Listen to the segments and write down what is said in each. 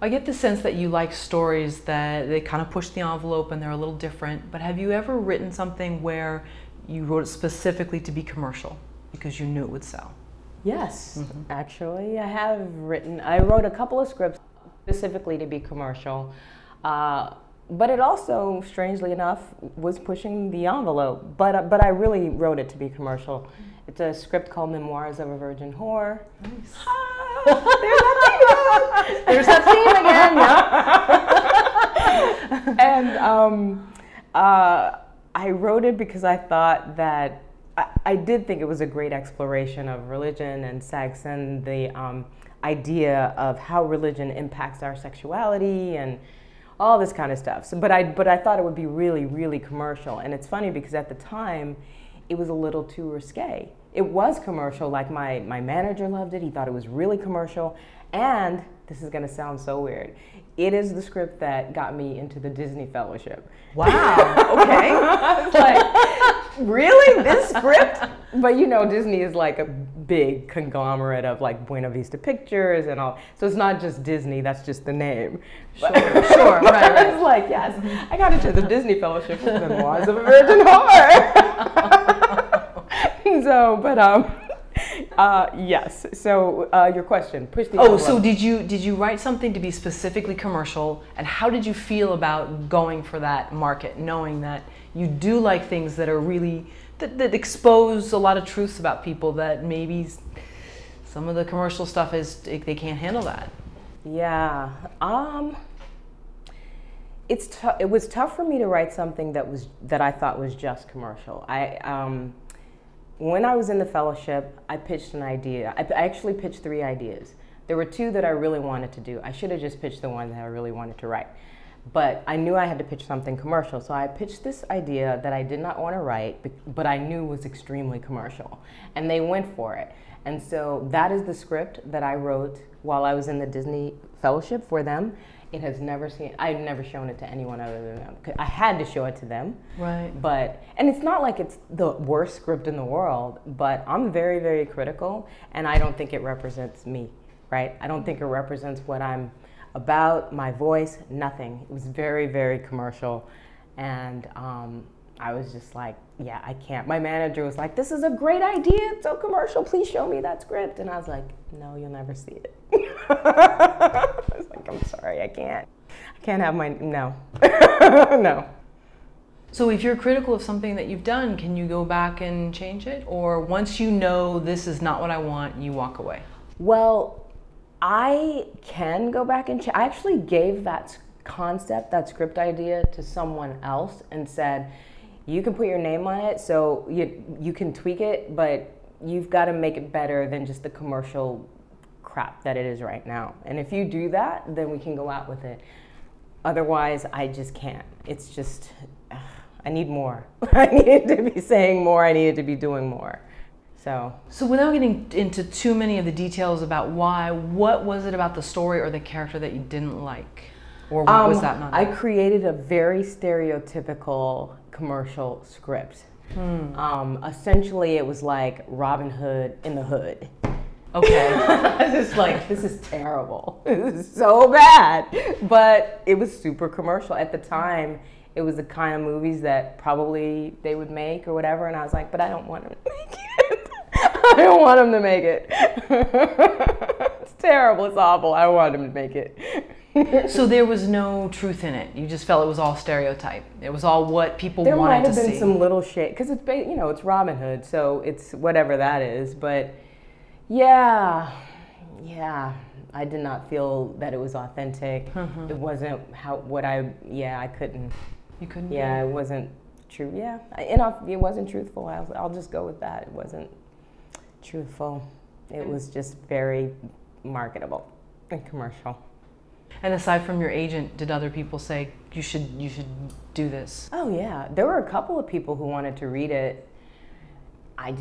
I get the sense that you like stories that they kind of push the envelope and they're a little different, but have you ever written something where you wrote it specifically to be commercial because you knew it would sell? Yes, actually, I wrote a couple of scripts specifically to be commercial, but it also, strangely enough, was pushing the envelope, but I really wrote it to be commercial. It's a script called Memoirs of a Virgin Whore. Nice. There's that theme again, yeah. And I wrote it because I thought that, I did think it was a great exploration of religion and sex and the idea of how religion impacts our sexuality and all this kind of stuff. So, but I thought it would be really, really commercial. And it's funny because at the time, it was a little too risque. It was commercial, like my manager loved it. He thought it was really commercial. And this is gonna sound so weird. It is the script that got me into the Disney Fellowship. Wow, okay. I was like, really, this script? But you know, Disney is like a big conglomerate of like Buena Vista Pictures and all. So it's not just Disney, that's just the name. Sure, sure, right. I was like, yes, I got into the Disney Fellowship for Memoirs of a Virgin Whore. So, but yes. So your question, push the envelope. So did you write something to be specifically commercial, and how did you feel about going for that market, knowing that you do like things that are really that expose a lot of truths about people that maybe some of the commercial stuff is they can't handle that? Yeah. It was tough for me to write something that I thought was just commercial. When I was in the fellowship, I pitched an idea. I actually pitched 3 ideas. There were 2 that I really wanted to do. I should have just pitched the one that I really wanted to write. But I knew I had to pitch something commercial, so I pitched this idea that I did not want to write, but I knew was extremely commercial. And they went for it. And so that is the script that I wrote while I was in the Disney Fellowship for them. I've never shown it to anyone other than them. I had to show it to them. Right. And it's not like it's the worst script in the world, but I'm very, very critical, and I don't think it represents me, right? I don't think it represents what I'm about, my voice, nothing. It was very, very commercial, and I was just like, yeah, I can't. My manager was like, this is a great idea, it's so commercial, please show me that script. And I was like, no, you'll never see it. I was like, I'm sorry, I can't have no. No. So if you're critical of something that you've done, can you go back and change it? Or once you know this is not what I want, you walk away? Well, I can go back and I actually gave that concept, that script idea to someone else and said, you can put your name on it, so you can tweak it, but you've got to make it better than just the commercial crap that it is right now. And if you do that, then we can go out with it. Otherwise, I just can't. It's just, I need more. I needed to be saying more, I needed to be doing more. So without getting into too many of the details about why, what was it about the story or the character that you didn't like? Or was that not? I created a very stereotypical commercial script. Essentially, it was like Robin Hood in the hood. Okay. I was just like, this is terrible. This is so bad. But it was super commercial. At the time, it was the kind of movies that probably they would make or whatever. And I was like, but I don't want them to make it. I don't want them to make it. It's terrible. It's awful. I don't want them to make it. So there was no truth in it. You just felt it was all stereotype. It was all what people wanted to see. There might have been some little shade, because it's, you know, it's Robin Hood, so it's whatever that is. But yeah, I did not feel that it was authentic. It wasn't I couldn't. You couldn't? Yeah, it wasn't true. Yeah, it wasn't truthful. I'll just go with that. It wasn't truthful. It was just very marketable and commercial. And aside from your agent, did other people say you should do this? Oh yeah, there were a couple of people who wanted to read it. I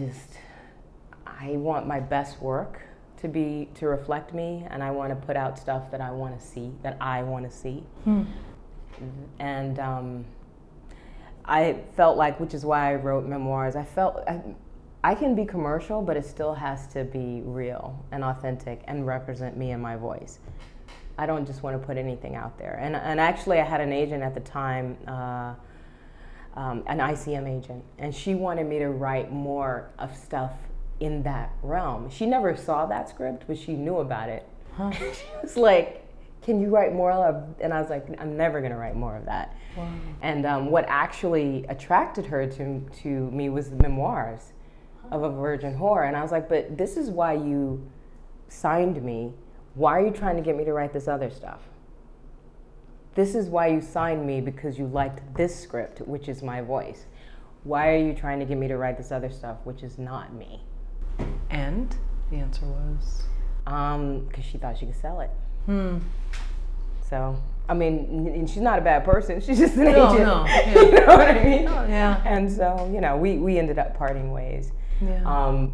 want my best work to reflect me, and I want to put out stuff that I want to see, And I felt like, which is why I wrote memoirs, I can be commercial, but it still has to be real and authentic and represent me and my voice. I don't just want to put anything out there. And actually, I had an agent at the time, an ICM agent, and she wanted me to write more of stuff in that realm. She never saw that script, but she knew about it. Huh. She was like, can you write more of, and I was like, I'm never going to write more of that. Wow. And what actually attracted her to me was the memoirs of a virgin whore. And I was like, but this is why you signed me. Why are you trying to get me to write this other stuff? This is why you signed me, because you liked this script, which is my voice. Why are you trying to get me to write this other stuff, which is not me? And the answer was? Because she thought she could sell it. So, I mean, and she's not a bad person. She's just an agent. No. Yeah. You know what I mean? Oh, yeah. And so, you know, we ended up parting ways. Yeah.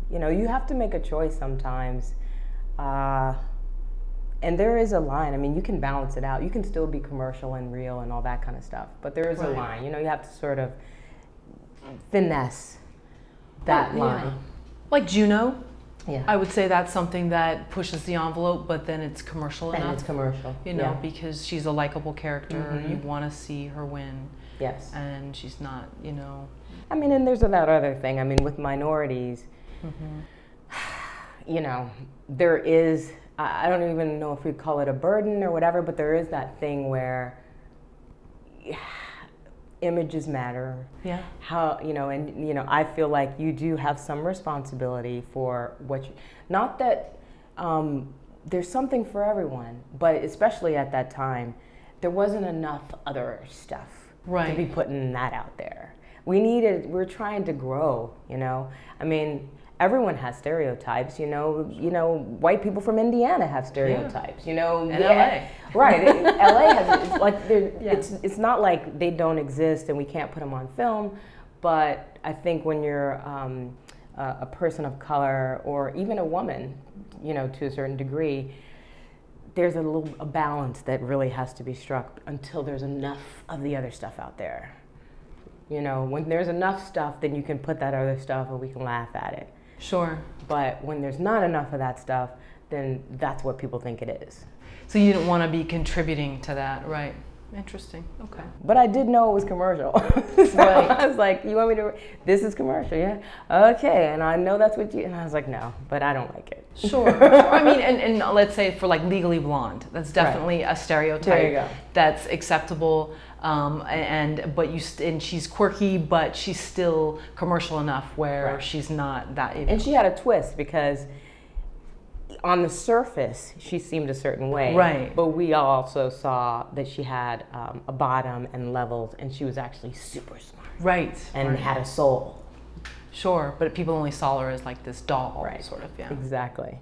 You know, you have to make a choice sometimes. And there is a line. I mean, you can balance it out. You can still be commercial and real and all that kind of stuff. But there is a line. You know, you have to sort of finesse that line. Like Juno. Yeah. I would say that's something that pushes the envelope, but then it's commercial enough. And it's commercial. You know, because she's a likable character. Mm-hmm. You want to see her win. Yes. And she's not, you know. I mean, and there's that other thing. I mean, with minorities, you know, there is, I don't even know if we call it a burden or whatever, but there is that thing where images matter. Yeah. How, you know, and, you know, I feel like you do have some responsibility for what you, not that there's something for everyone, but especially at that time, there wasn't enough other stuff to be putting that out there. We're trying to grow, you know. I mean, everyone has stereotypes, you know, white people from Indiana have stereotypes, you know. And LA. Right, LA has, it's like, it's not like they don't exist and we can't put them on film, but I think when you're a person of color or even a woman, you know, to a certain degree, there's a balance that really has to be struck until there's enough of the other stuff out there. You know, when there's enough stuff, then you can put that other stuff and we can laugh at it. Sure. But when there's not enough of that stuff, then that's what people think it is. So you didn't want to be contributing to that, right? Interesting. Okay. But I did know it was commercial. So I was like, you want me to, this is commercial, yeah? Okay, and I know that's what you, and I was like, no, but I don't like it. Sure. I mean, and let's say for like Legally Blonde, that's definitely a stereotype there you go. That's acceptable. And she's quirky, but she's still commercial enough where she's not that. You know. And she had a twist because on the surface she seemed a certain way, right? But we also saw that she had a bottom and levels, and she was actually super smart, right? And had a soul. Sure, but people only saw her as like this doll, right? Sort of, yeah. Exactly.